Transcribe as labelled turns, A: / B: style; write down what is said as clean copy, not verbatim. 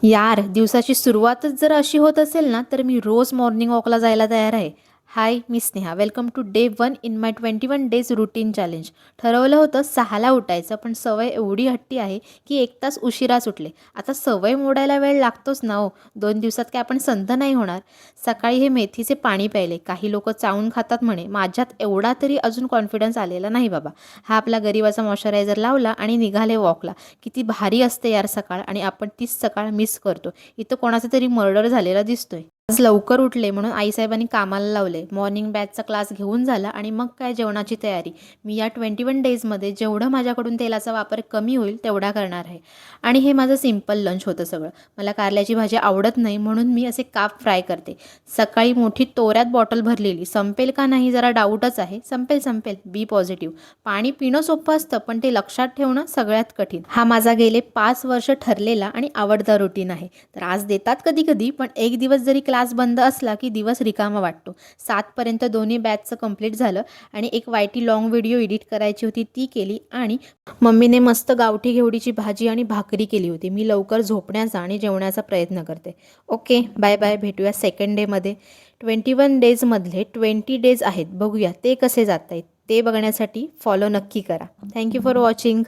A: यार, दिवसाची सुरुवातच जर अशी होत असेल ना, तर मी रोज मॉर्निंग वॉकला जायला तयार आहे. हाय, मी Sneha. Welcome to day 1 in my 21 days routine challenge. ठरवलं होतं 6ला उठायचं, पण सवय एवढी हट्टी आहे की 1 तास उशिरा सुटले. आता सवय मोडायला वेळ लागतोच ना हो. 2 दिवसात काय आपण संत नाही होणार. सकाळी हे मेथीचे पाणी प्यायले. काही लोक चावून खातात म्हणे. माझ्यात एवढा तरी अजून कॉन्फिडन्स आलेला नाही बाबा. हा आपला गरिबाचा मॉइश्चरायझर लावला आणि निघाले वॉकला. किती भारी असते यार सकाळ, आणि आपण तीच सकाळ मिस करतो. इथं कोणाचा तरी मर्डर झालेला दिसतोय. आज लवकर उठले म्हणून आईसाहेबांनी कामाला लावले. मॉर्निंग बॅचचा क्लास घेऊन झाला आणि मग काय जेवणाची तयारी. मी या 21 डेजमध्ये जेवढं माझ्याकडून तेलाचा वापर कमी होईल तेवढा करणार आहे. आणि हे माझं सिंपल लंच होतं सगळं. मला कारल्याची भाजी आवडत नाही म्हणून मी असे काप फ्राय करते. सकाळी मोठी तोऱ्यात बॉटल भरलेली. संपेल का नाही जरा डाऊटच आहे. संपेल संपेल, बी पॉझिटिव्ह. पाणी पिणं सोपं असतं, पण ते लक्षात ठेवणं सगळ्यात कठीण. हा माझा गेले 5 वर्ष ठरलेला आणि आवडता रुटीन आहे. तर आज देतात कधी कधी, पण एक दिवस जरी क्लास बंद असला की दिवस रिकामा वाटतो. 7 पर्यंत दोन्ही बॅचचं कंप्लीट झालं आणि एक वायटी लॉंग व्हिडिओ एडिट करायची होती ती केली, आणि मम्मीने मस्त गावठी घेवडीची भाजी आणि भाकरी केली होती. मी लवकर झोपण्याचा आणि जेवण्याचा प्रयत्न करते. Okay, bye bye. भेटूया सेकंड डेमध्ये. 21 डेजमधले 20 डेज आहेत. बघूया ते कसे जात आहेत. ते बघण्यासाठी फॉलो नक्की करा. Thank you for watching.